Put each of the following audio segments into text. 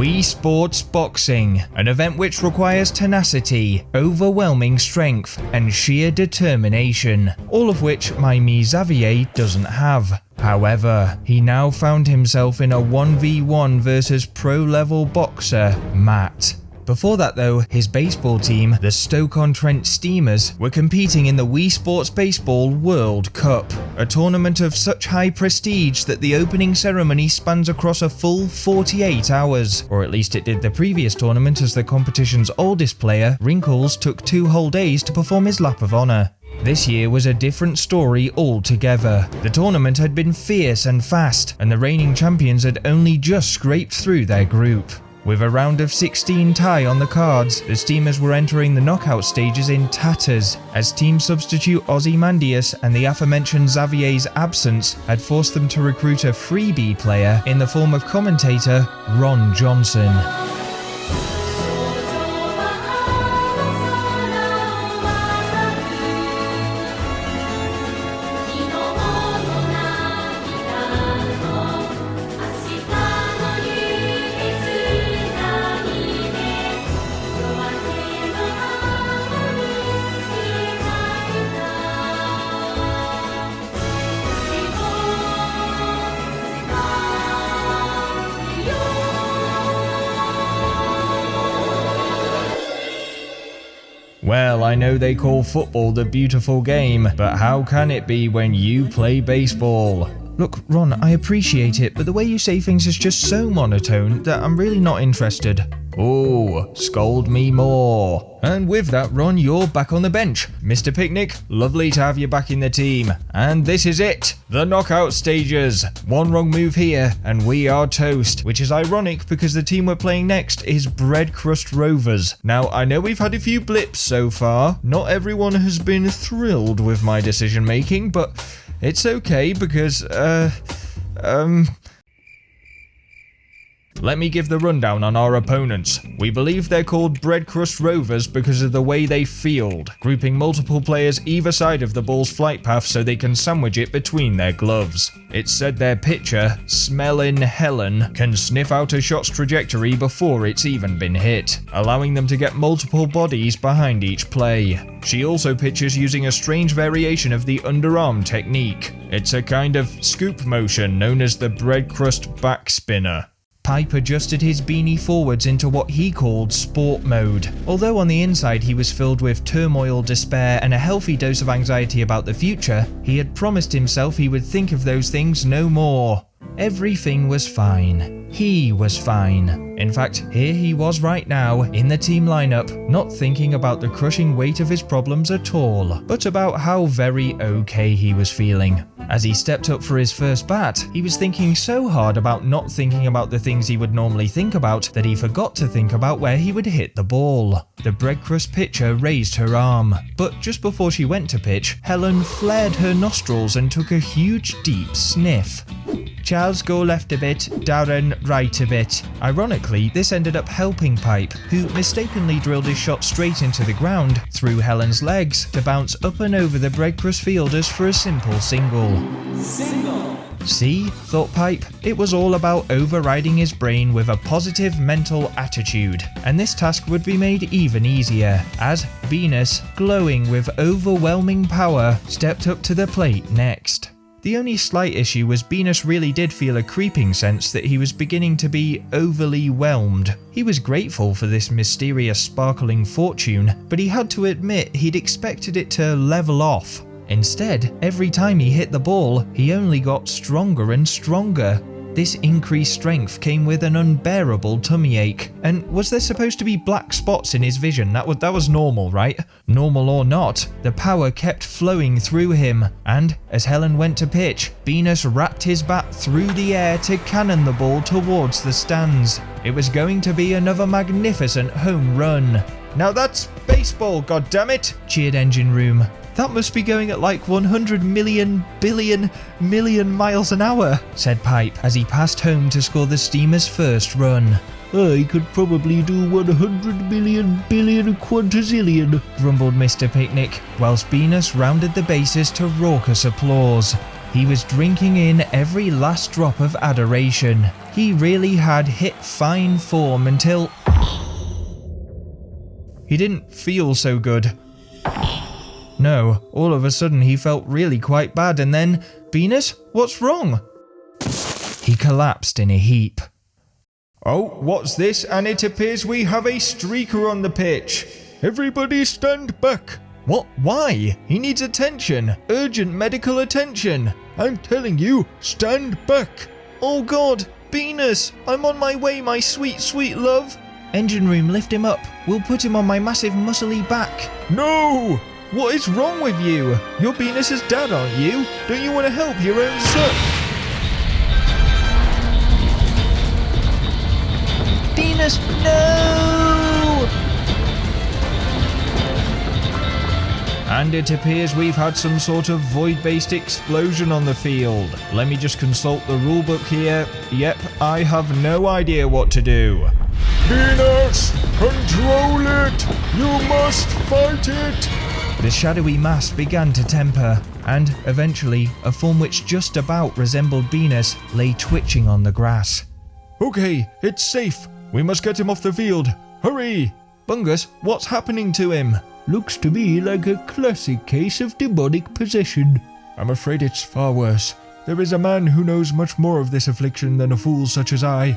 Wii Sports Boxing, an event which requires tenacity, overwhelming strength, and sheer determination, all of which my Xavier doesn't have. However, he now found himself in a 1v1 versus pro-level boxer, Matt. Before that though, his baseball team, the Stoke-on-Trent Steamers, were competing in the Wii Sports Baseball World Cup, a tournament of such high prestige that the opening ceremony spans across a full 48 hours, or at least it did the previous tournament, as the competition's oldest player, Wrinkles, took 2 whole days to perform his lap of honour. This year was a different story altogether. The tournament had been fierce and fast, and the reigning champions had only just scraped through their group. With a round of 16 tie on the cards, the Steamers were entering the knockout stages in tatters, as team substitute Ozymandias and the aforementioned Xavier's absence had forced them to recruit a freebie player in the form of commentator Ron Johnson. Well, I know they call football the beautiful game, but how can it be when you play baseball? Look, Ron, I appreciate it, but the way you say things is just so monotone that I'm really not interested. Oh, scold me more. And with that, Ron, you're back on the bench. Mr. Picnic, lovely to have you back in the team. And this is it, the knockout stages. One wrong move here, and we are toast, which is ironic because the team we're playing next is Bread Crust Rovers. Now, I know we've had a few blips so far. Not everyone has been thrilled with my decision making, but it's okay because, Let me give the rundown on our opponents. We believe they're called Bread Crust Rovers because of the way they field, grouping multiple players either side of the ball's flight path so they can sandwich it between their gloves. It's said their pitcher, Smellin' Helen, can sniff out a shot's trajectory before it's even been hit, allowing them to get multiple bodies behind each play. She also pitches using a strange variation of the underarm technique. It's a kind of scoop motion known as the bread crust backspinner. Pipe adjusted his beanie forwards into what he called sport mode. Although on the inside he was filled with turmoil, despair, and a healthy dose of anxiety about the future, he had promised himself he would think of those things no more. Everything was fine. He was fine. In fact, here he was right now, in the team lineup, not thinking about the crushing weight of his problems at all, but about how very okay he was feeling. As he stepped up for his first bat, he was thinking so hard about not thinking about the things he would normally think about that he forgot to think about where he would hit the ball. The bread crust pitcher raised her arm, but just before she went to pitch, Helen flared her nostrils and took a huge deep sniff. Charles go left a bit, Darren right a bit. Ironically, this ended up helping Pipe, who mistakenly drilled his shot straight into the ground through Helen's legs to bounce up and over the bread crust fielders for a simple single. See, thought Pipe, it was all about overriding his brain with a positive mental attitude, and this task would be made even easier, as Venus, glowing with overwhelming power, stepped up to the plate next. The only slight issue was Venus really did feel a creeping sense that he was beginning to be overly whelmed. He was grateful for this mysterious sparkling fortune, but he had to admit he'd expected it to level off. Instead, every time he hit the ball, he only got stronger and stronger. This increased strength came with an unbearable tummy ache. And was there supposed to be black spots in his vision? That was normal, right? Normal or not, the power kept flowing through him. And as Helen went to pitch, Venus wrapped his bat through the air to cannon the ball towards the stands. It was going to be another magnificent home run. Now that's baseball, goddammit, cheered Engine Room. That must be going at like 100 million miles an hour, said Pipe as he passed home to score the Steamers' first run. I could probably do 100 million billion quantazillion, grumbled Mr. Picnic, whilst Venus rounded the bases to raucous applause. He was drinking in every last drop of adoration. He really had hit fine form until he didn't feel so good. No, all of a sudden he felt really quite bad, and then, Venus, what's wrong? He collapsed in a heap. Oh, what's this? And it appears we have a streaker on the pitch. Everybody stand back. What? Why? He needs attention. Urgent medical attention. I'm telling you, stand back. Oh God, Venus, I'm on my way, my sweet, sweet love. Engine room, lift him up. We'll put him on my massive muscly back. No! What is wrong with you? You're Venus's dad, aren't you? Don't you want to help your own son? Venus, no! And it appears we've had some sort of void-based explosion on the field. Let me just consult the rulebook here. Yep, I have no idea what to do. Venus, control it! You must fight it! The shadowy mass began to temper, and eventually, a form which just about resembled Venus lay twitching on the grass. Okay, it's safe. We must get him off the field. Hurry! Bungus, what's happening to him? Looks to me like a classic case of demonic possession. I'm afraid it's far worse. There is a man who knows much more of this affliction than a fool such as I.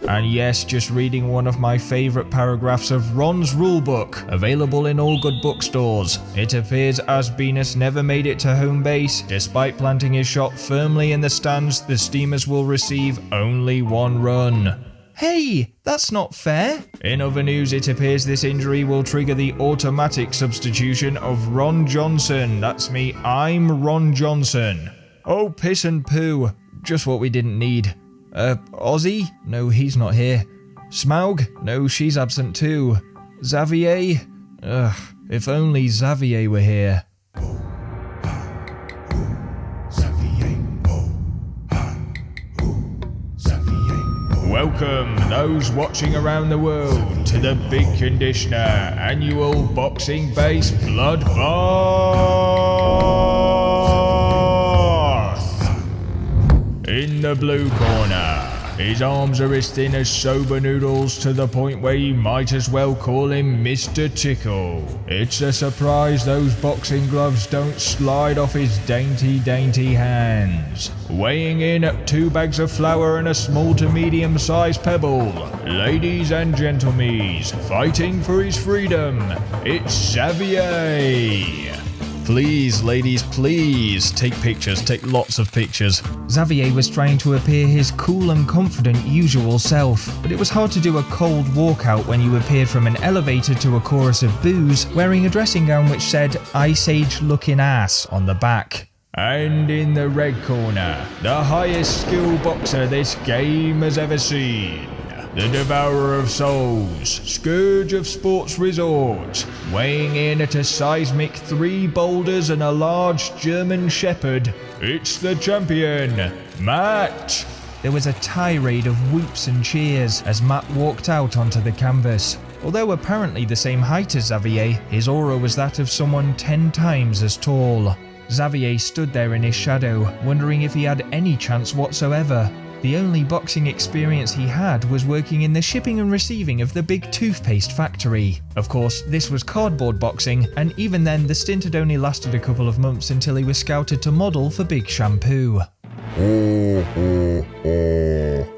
And yes, just reading one of my favourite paragraphs of Ron's rulebook, available in all good bookstores. It appears as Venus never made it to home base, despite planting his shot firmly in the stands, the Steamers will receive only one run. Hey, that's not fair. In other news, it appears this injury will trigger the automatic substitution of Ron Johnson. That's me, I'm Ron Johnson. Oh, piss and poo. Just what we didn't need. Ozzy? No, he's not here. Smaug? No, she's absent too. Xavier? Ugh, if only Xavier were here. Welcome, those watching around the world, to the Big Conditioner annual boxing base bloodbath. In the blue corner, his arms are as thin as soba noodles to the point where you might as well call him Mr. Tickle. It's a surprise those boxing gloves don't slide off his dainty, dainty hands. Weighing in at 2 bags of flour and a small to medium sized pebble, ladies and gentlemen, fighting for his freedom, it's Xavier. Please, ladies, please, take pictures, take lots of pictures. Xavier was trying to appear his cool and confident usual self, but it was hard to do a cold walkout when you appeared from an elevator to a chorus of boos, wearing a dressing gown which said Ice Age looking ass on the back. And in the red corner, the highest skill boxer this game has ever seen. The Devourer of Souls, Scourge of Sports Resort, weighing in at a seismic 3 boulders and a large German Shepherd, it's the champion, Matt. There was a tirade of whoops and cheers as Matt walked out onto the canvas. Although apparently the same height as Xavier, his aura was that of someone 10 times as tall. Xavier stood there in his shadow, wondering if he had any chance whatsoever. The only boxing experience he had was working in the shipping and receiving of the big toothpaste factory. Of course, this was cardboard boxing, and even then the stint had only lasted a couple of months until he was scouted to model for Big Shampoo.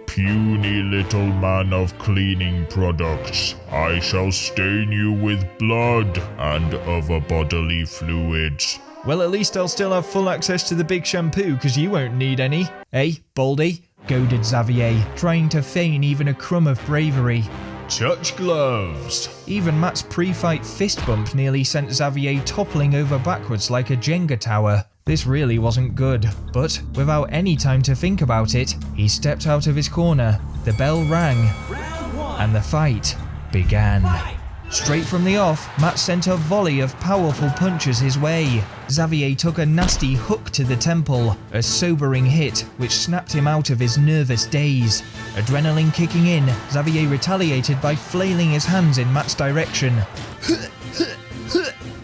Puny little man of cleaning products, I shall stain you with blood and other bodily fluids. Well, at least I'll still have full access to the Big Shampoo, because you won't need any. Eh, Baldy? Goaded Xavier, trying to feign even a crumb of bravery. Touch gloves. Even Matt's pre-fight fist bump nearly sent Xavier toppling over backwards like a Jenga tower. This really wasn't good, but without any time to think about it, he stepped out of his corner, the bell rang, and the fight began. Straight from the off, Matt sent a volley of powerful punches his way. Xavier took a nasty hook to the temple, a sobering hit which snapped him out of his nervous daze. Adrenaline kicking in, Xavier retaliated by flailing his hands in Matt's direction.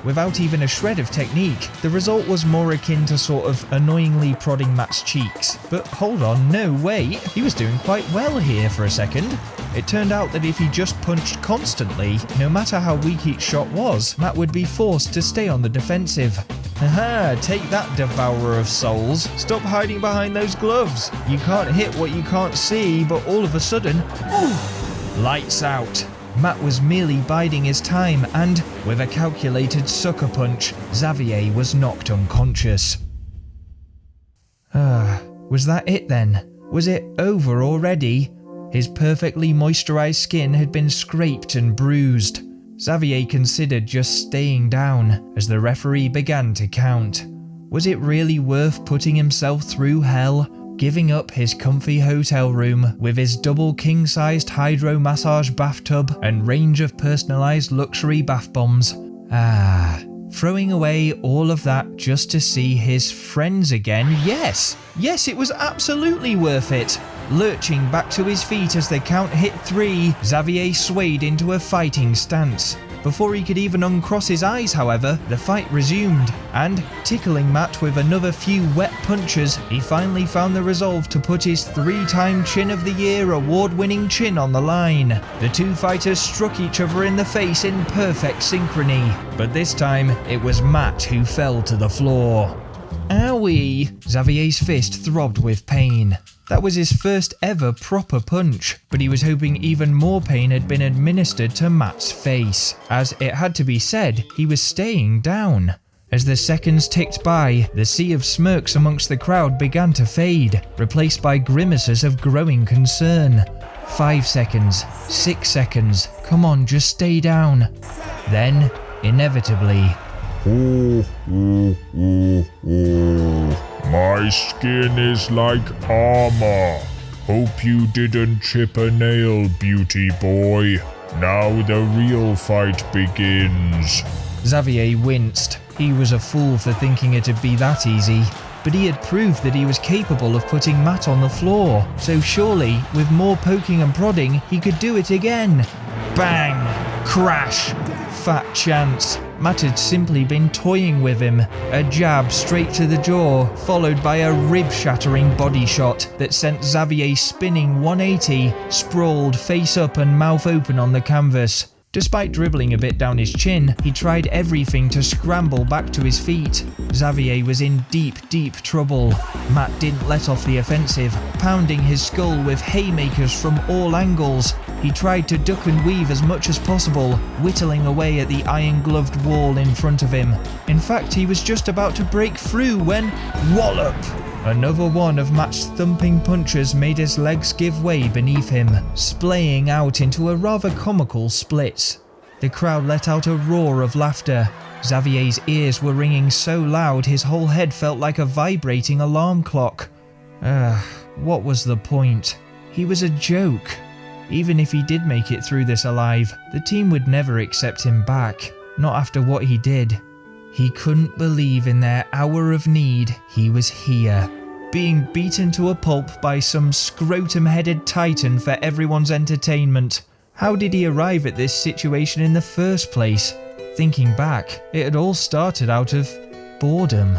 Without even a shred of technique, the result was more akin to sort of annoyingly prodding Matt's cheeks. But hold on, no wait, he was doing quite well here for a second. It turned out that if he just punched constantly, no matter how weak each shot was, Matt would be forced to stay on the defensive. Haha, take that, devourer of souls. Stop hiding behind those gloves. You can't hit what you can't see, but all of a sudden, ooh, lights out. Matt was merely biding his time and, with a calculated sucker punch, Xavier was knocked unconscious. Was that it then? Was it over already? His perfectly moisturized skin had been scraped and bruised. Xavier considered just staying down as the referee began to count. Was it really worth putting himself through hell? Giving up his comfy hotel room with his double king-sized hydro massage bathtub and range of personalized luxury bath bombs. Throwing away all of that just to see his friends again? Yes, it was absolutely worth it. Lurching back to his feet as the count hit 3, Xavier swayed into a fighting stance. Before he could even uncross his eyes, however, the fight resumed, and, tickling Matt with another few wet punches, he finally found the resolve to put his 3-time Chin of the Year award-winning chin on the line. The two fighters struck each other in the face in perfect synchrony, but this time it was Matt who fell to the floor. Owie! Xavier's fist throbbed with pain. That was his first ever proper punch, but he was hoping even more pain had been administered to Matt's face. As it had to be said, he was staying down. As the seconds ticked by, the sea of smirks amongst the crowd began to fade, replaced by grimaces of growing concern. 5 seconds, 6 seconds, come on, just stay down. Then, inevitably, my skin is like armor. Hope you didn't chip a nail, beauty boy. Now the real fight begins. Xavier winced. He was a fool for thinking it'd be that easy. But he had proved that he was capable of putting Matt on the floor. So surely, with more poking and prodding, he could do it again. Bang! Crash! Fat chance. Matt had simply been toying with him. A jab straight to the jaw, followed by a rib-shattering body shot that sent Xavier spinning 180, sprawled face up and mouth open on the canvas. Despite dribbling a bit down his chin, he tried everything to scramble back to his feet. Xavier was in deep trouble. Matt didn't let off the offensive, pounding his skull with haymakers from all angles. He tried to duck and weave as much as possible, whittling away at the iron-gloved wall in front of him. In fact, he was just about to break through when wallop! Another one of Matt's thumping punches made his legs give way beneath him, splaying out into a rather comical splits. The crowd let out a roar of laughter. Xavier's ears were ringing so loud his whole head felt like a vibrating alarm clock. What was the point? He was a joke. Even if he did make it through this alive, the team would never accept him back, not after what he did. He couldn't believe in their hour of need he was here, being beaten to a pulp by some scrotum-headed titan for everyone's entertainment. How did he arrive at this situation in the first place? Thinking back, it had all started out of boredom.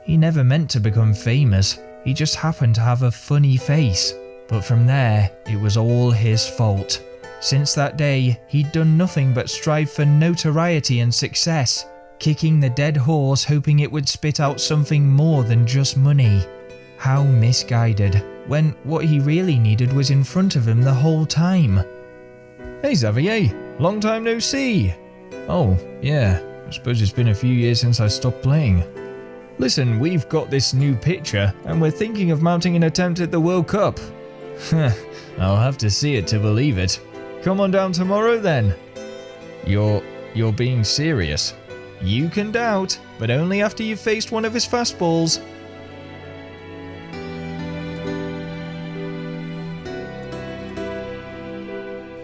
He never meant to become famous, he just happened to have a funny face. But from there, it was all his fault. Since that day, he'd done nothing but strive for notoriety and success, kicking the dead horse hoping it would spit out something more than just money. How misguided, when what he really needed was in front of him the whole time. Hey Xavier, long time no see. Oh, yeah, I suppose it's been a few years since I stopped playing. Listen, we've got this new pitcher, and we're thinking of mounting an attempt at the World Cup. I'll have to see it to believe it. Come on down tomorrow then. You're being serious. You can doubt, but only after you've faced one of his fastballs.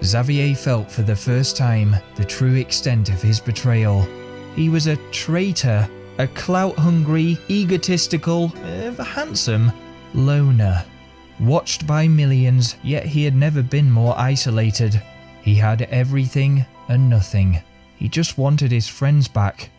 Xavier felt for the first time the true extent of his betrayal. He was a traitor, a clout-hungry, egotistical, handsome loner. Watched by millions, yet he had never been more isolated. He had everything and nothing. He just wanted his friends back.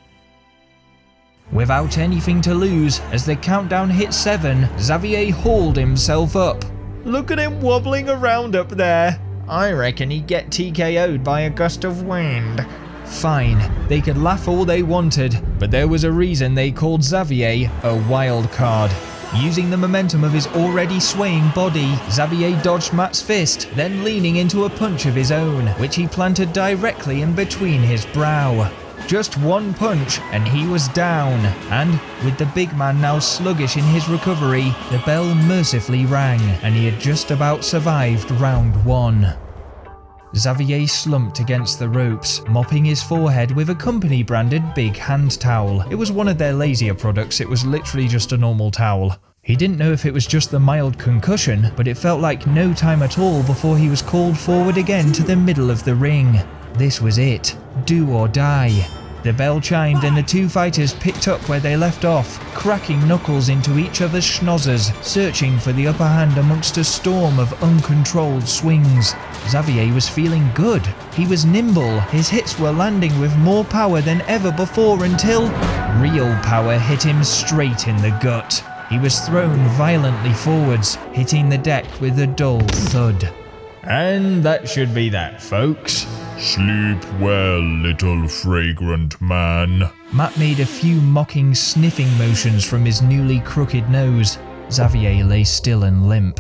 Without anything to lose, as the countdown hit 7, Xavier hauled himself up. Look at him wobbling around up there. I reckon he'd get TKO'd by a gust of wind. Fine, they could laugh all they wanted, but there was a reason they called Xavier a wild card. Using the momentum of his already swaying body, Xavier dodged Matt's fist, then leaning into a punch of his own, which he planted directly in between his brow. Just one punch and he was down, and with the big man now sluggish in his recovery, the bell mercifully rang and he had just about survived round 1. Xavier slumped against the ropes, mopping his forehead with a company-branded big hand towel. It was one of their lazier products, it was literally just a normal towel. He didn't know if it was just the mild concussion, but it felt like no time at all before he was called forward again to the middle of the ring. This was it. Do or die. The bell chimed and the two fighters picked up where they left off, cracking knuckles into each other's schnozzers, searching for the upper hand amongst a storm of uncontrolled swings. Xavier was feeling good. He was nimble. His hits were landing with more power than ever before until real power hit him straight in the gut. He was thrown violently forwards, hitting the deck with a dull thud. And that should be that, folks. Sleep well, little fragrant man. Matt made a few mocking sniffing motions from his newly crooked nose. Xavier lay still and limp.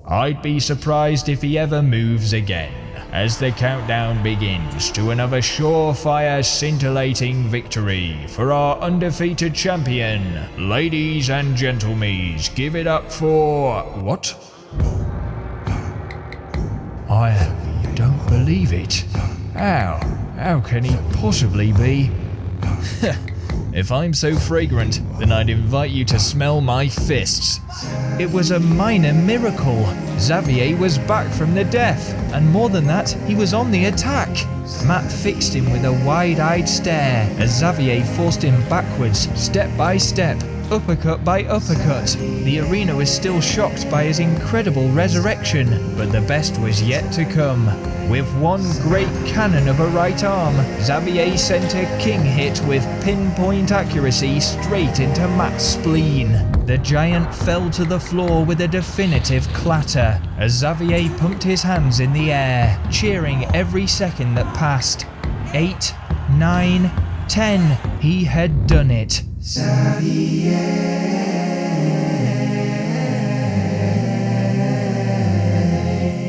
I'd be surprised if he ever moves again, as the countdown begins to another surefire, scintillating victory for our undefeated champion. Ladies and gentlemen, give it up for... What? I don't believe it. How can he possibly be? If I'm so fragrant, then I'd invite you to smell my fists. It was a minor miracle. Xavier was back from the death, and more than that, he was on the attack. Matt fixed him with a wide-eyed stare as Xavier forced him backwards, step by step, uppercut by uppercut. The arena was still shocked by his incredible resurrection, but the best was yet to come. With one great cannon of a right arm, Xavier sent a king hit with pinpoint accuracy straight into Matt's spleen. The giant fell to the floor with a definitive clatter as Xavier pumped his hands in the air, cheering every second that passed. 8, 9, 10, he had done it. Xavier,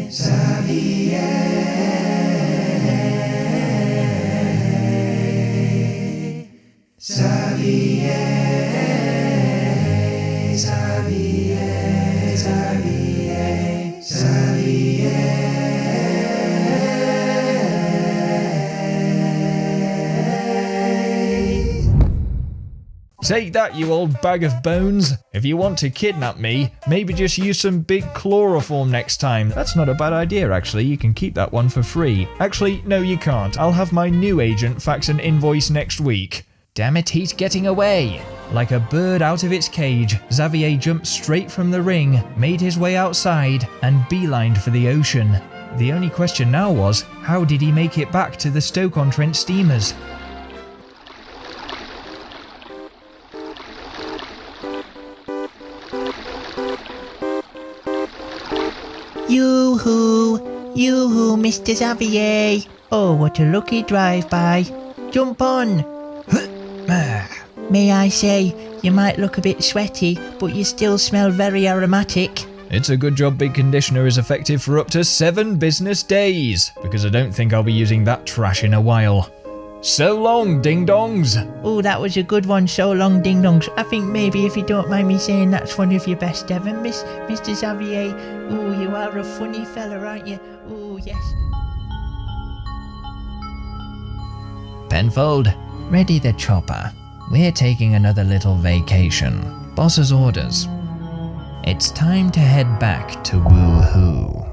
Xavier, Xavier, Xavier, Xavier, Xavier. Take that, you old bag of bones. If you want to kidnap me, maybe just use some big chloroform next time. That's not a bad idea, actually. You can keep that one for free. Actually, no, you can't. I'll have my new agent fax an invoice next week. Damn it, he's getting away. Like a bird out of its cage, Xavier jumped straight from the ring, made his way outside, and beelined for the ocean. The only question now was, how did he make it back to the Stoke-on-Trent steamers? Yoo-hoo, Mr. Xavier. Oh, what a lucky drive-by. Jump on. May I say, you might look a bit sweaty, but you still smell very aromatic. It's a good job Big Conditioner is effective for up to 7 business days, because I don't think I'll be using that trash in a while. So long, ding-dongs! Oh, that was a good one, so long, ding-dongs. I think maybe, if you don't mind me saying, that's one of your best ever, Mr. Xavier. Oh, you are a funny fella, aren't you? Oh, yes. Penfold, ready the chopper. We're taking another little vacation. Boss's orders. It's time to head back to Woohoo.